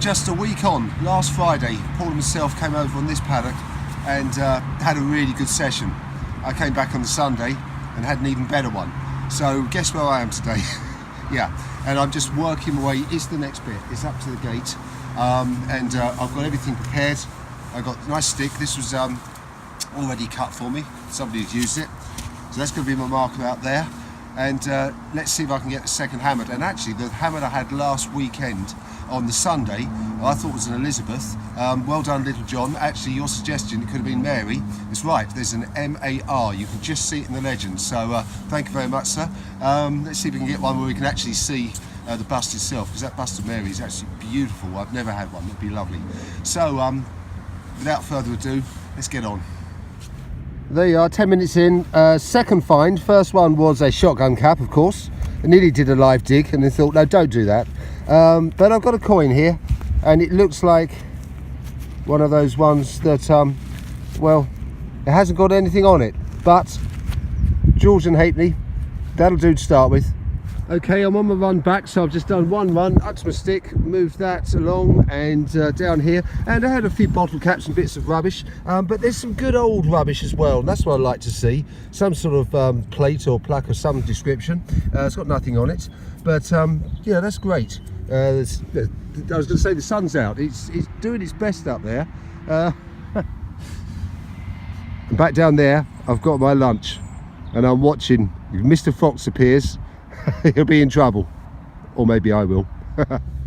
just a week on. Last Friday, Paul and myself came over on this paddock and had a really good session. I came back on the Sunday and had an even better one. So guess where I am today? Yeah, and I'm just working my way. It's the next bit. It's up to the gate, and I've got everything prepared. I got a nice stick. This was already cut for me. Somebody's used it, so that's going to be my marker out there. And let's see if I can get the second hammered. And actually, the hammered I had last weekend on the Sunday, I thought was an Elizabeth. Well done, little John. Actually, your suggestion, it could have been Mary. It's right, there's an M-A-R. You can just see it in the legend. So thank you very much, sir. Let's see if we can get one where we can actually see the bust itself, because that bust of Mary is actually beautiful. I've never had one. It'd be lovely. So without further ado, let's get on. There you are, 10 minutes in. Second find. First one was a shotgun cap, of course. I nearly did a live dig and then thought, no, don't do that. But I've got a coin here, and it looks like one of those ones that, well, it hasn't got anything on it. But George and Halfpenny, that'll do to start with. Okay, I'm on my run back, so I've just done one run up to my stick, moved that along and down here, and I had a few bottle caps and bits of rubbish, but there's some good old rubbish as well, and that's what I like to see. Some sort of plate or plaque of some description. It's got nothing on it, but yeah, that's great. I was going to say the sun's out. It's doing its best up there. And back down there, I've got my lunch, and I'm watching. If Mr. Fox appears, he'll be in trouble, or maybe I will.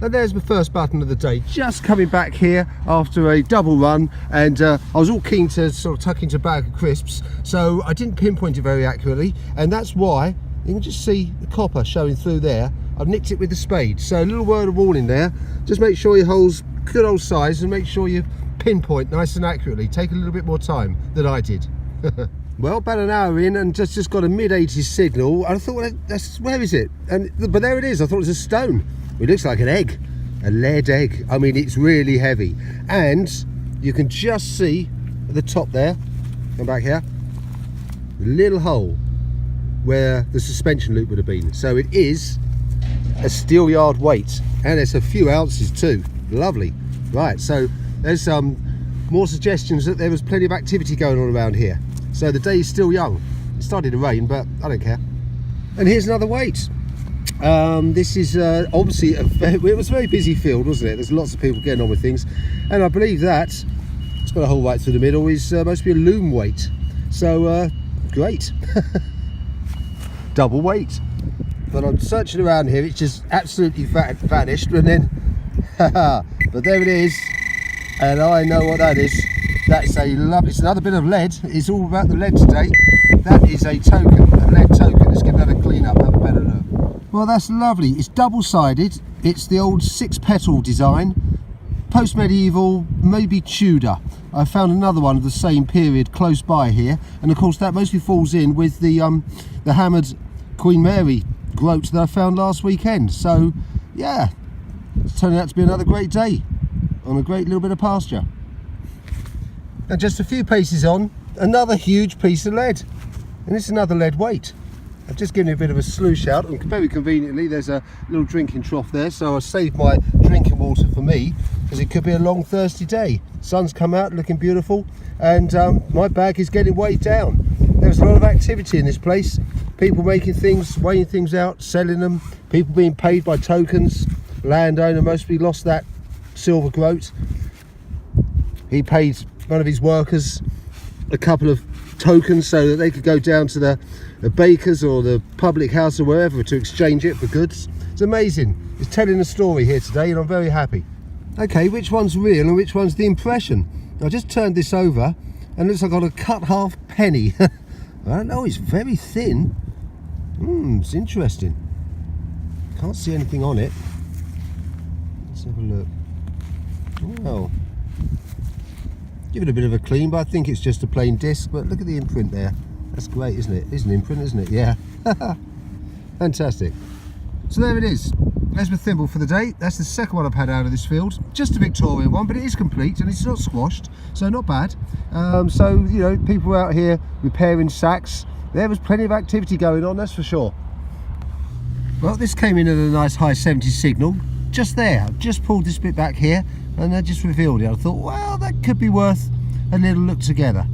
And there's my first button of the day, just coming back here after a double run, and I was all keen to sort of tuck into a bag of crisps, so I didn't pinpoint it very accurately, and that's why you can just see the copper showing through there. I've nicked it with the spade, so a little word of warning there. Just make sure your hole's good old size, and make sure you pinpoint nice and accurately. Take a little bit more time than I did. Well, about an hour in, and just got a mid-80s signal. I thought, well, where is it? But there it is. I thought it was a stone. It looks like an egg, a lead egg. I mean, it's really heavy, and you can just see at the top there. Come back here, the little hole where the suspension loop would have been. So it is a steel yard weight, and it's a few ounces too. Lovely. Right. So there's more suggestions that there was plenty of activity going on around here. So the day is still young. It started to rain, but I don't care. And here's another weight. This is obviously it was a very busy field, wasn't it? There's lots of people getting on with things, and I believe that it's got a hole right through the middle. Is must be a loom weight. So great. Double weight. But I'm searching around here. It's just absolutely vanished, and then but there it is, and I know what that is. That's a lovely, it's another bit of lead. It's all about the lead today. That is a token, a lead token. Let's give that a clean up, have a better look. Well, that's lovely. It's double-sided. It's the old 6-petal design. Post-medieval, maybe Tudor. I found another one of the same period close by here. And of course that mostly falls in with the hammered Queen Mary groat that I found last weekend. So yeah, it's turning out to be another great day on a great little bit of pasture. And just a few paces on, another huge piece of lead, and it's another lead weight. I've just given it a bit of a sluice out, and very conveniently there's a little drinking trough there, so I saved my drinking water for me, because it could be a long thirsty day. Sun's come out looking beautiful, and my bag is getting weighed down. There's a lot of activity in this place, people making things, weighing things out, selling them, people being paid by tokens. Landowner mostly lost that silver groat. He paid one of his workers a couple of tokens so that they could go down to the baker's or the public house or wherever to exchange it for goods. It's amazing. It's telling a story here today, and I'm very happy. Okay, which one's real and which one's the impression? I just turned this over and it looks like I got a cut half penny. I don't know, it's very thin. It's interesting. Can't see anything on it. Let's have a look. Well, give it a bit of a clean, but I think it's just a plain disc. But look at the imprint there. That's great, isn't it? It's an imprint, isn't it? Yeah. Fantastic. So there it is. There's my thimble for the day. That's the second one I've had out of this field. Just a Victorian one, but it is complete and it's not squashed, so not bad. So, you know, people out here repairing sacks. There was plenty of activity going on, that's for sure. Well, this came in at a nice high 70 signal. just there. I've just pulled this bit back here and they just revealed it. I thought, well, that could be worth a little look together.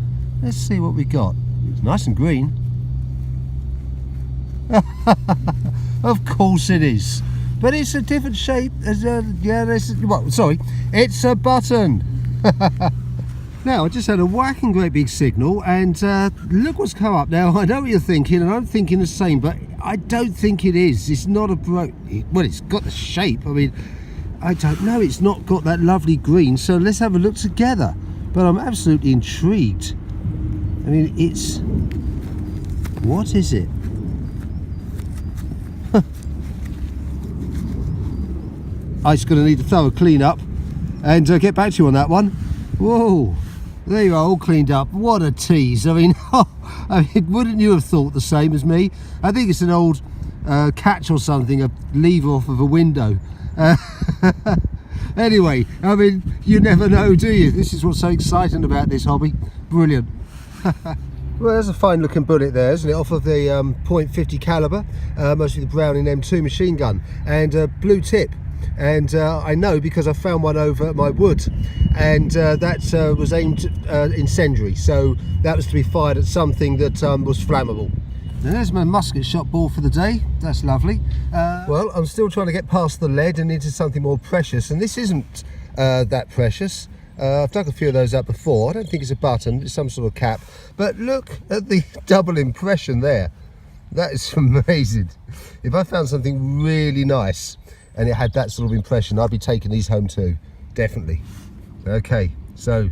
Let's see what we got. It's nice and green. Of course it is, but it's a different shape. It's a button. Now, I just had a whacking great big signal, and look what's come up. Now, I know what you're thinking, and I'm thinking the same, but I don't think it is. It's not a well, it's got the shape. I mean, I don't know. It's not got that lovely green, so let's have a look together. But I'm absolutely intrigued. I mean, it's... what is it? I'm just going to need a thorough clean up and get back to you on that one. Whoa, there you are, all cleaned up. What a tease. I mean, wouldn't you have thought the same as me? I think it's an old catch or something, a lever off of a window. Anyway, I mean, you never know, do you? This is what's so exciting about this hobby. Brilliant. Well, there's a fine looking bullet there, isn't it? Off of the .50 caliber, mostly the Browning M2 machine gun, and blue tip. And I know because I found one over at my wood, and that was aimed incendiary, so that was to be fired at something that was flammable. Now there's my musket shot ball for the day. That's lovely. Well, I'm still trying to get past the lead and into something more precious, and this isn't that precious. I've dug a few of those up before. I don't think it's a button, it's some sort of cap, but look at the double impression there. That is amazing. If I found something really nice and it had that sort of impression, I'd be taking these home too, definitely. Okay, so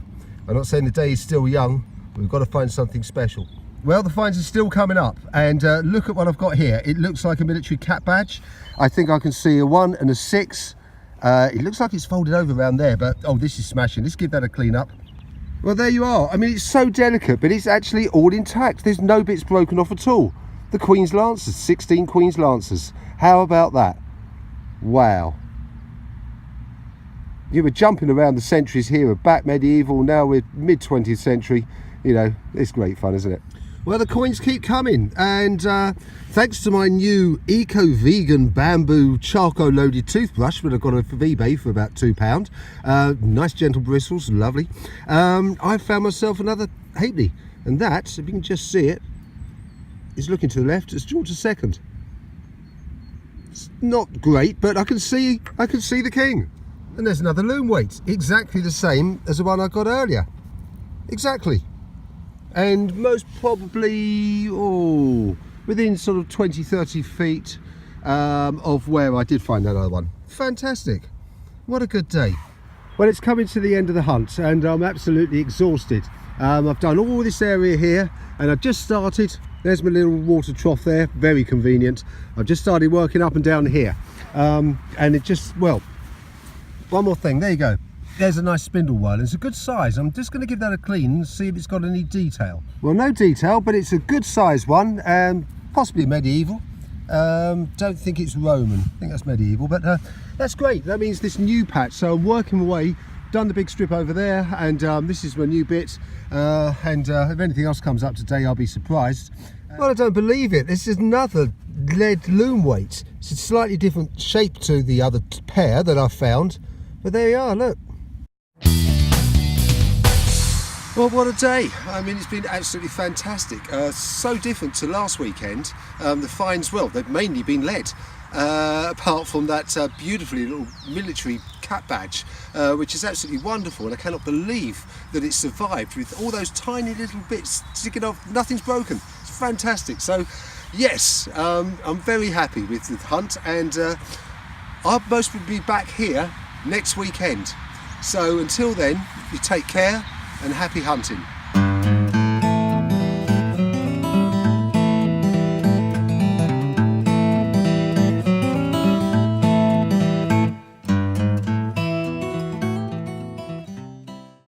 I'm not saying the day is still young, but we've got to find something special. Well, the finds are still coming up, and look at what I've got here. It looks like a military cap badge. I think I can see a 1 and a 6. It looks like it's folded over around there, but oh, this is smashing. Let's give that a clean up. Well, there you are. I mean, it's so delicate, but it's actually all intact. There's no bits broken off at all. The Queen's Lancers, 16 Queen's Lancers. How about that? Wow. You were jumping around the centuries here, of back medieval, now we're mid 20th century. You know, it's great fun, isn't it? Well, the coins keep coming, and thanks to my new eco-vegan bamboo charcoal loaded toothbrush that I got off of eBay for about £2, nice gentle bristles, lovely, I found myself another halfpenny, and that, if you can just see it, is looking to the left. It's George II. It's not great, but I can see the king. And there's another loom weight, exactly the same as the one I got earlier, exactly. And most probably, within sort of 20-30 feet of where I did find that other one. Fantastic. What a good day. Well, it's coming to the end of the hunt, and I'm absolutely exhausted. I've done all this area here, and I've just started. There's my little water trough there, very convenient. I've just started working up and down here. And it just, well, one more thing, there you go. There's a nice spindle one. It's a good size. I'm just going to give that a clean and see if it's got any detail. Well, no detail, but it's a good size one, possibly medieval. Don't think it's Roman. I think that's medieval, but that's great. That means this new patch. So I'm working away, done the big strip over there, and this is my new bit. And if anything else comes up today, I'll be surprised. Well, I don't believe it. This is another lead loom weight. It's a slightly different shape to the other pair that I found, but there you are. Look. Well, what a day. I mean, it's been absolutely fantastic. So different to last weekend. The finds, well, they've mainly been lead, apart from that beautifully little military cap badge, which is absolutely wonderful, and I cannot believe that it survived with all those tiny little bits sticking off. Nothing's broken. It's fantastic. So yes, I'm very happy with the hunt, and I'll most be back here next weekend. So until then, you take care and happy hunting.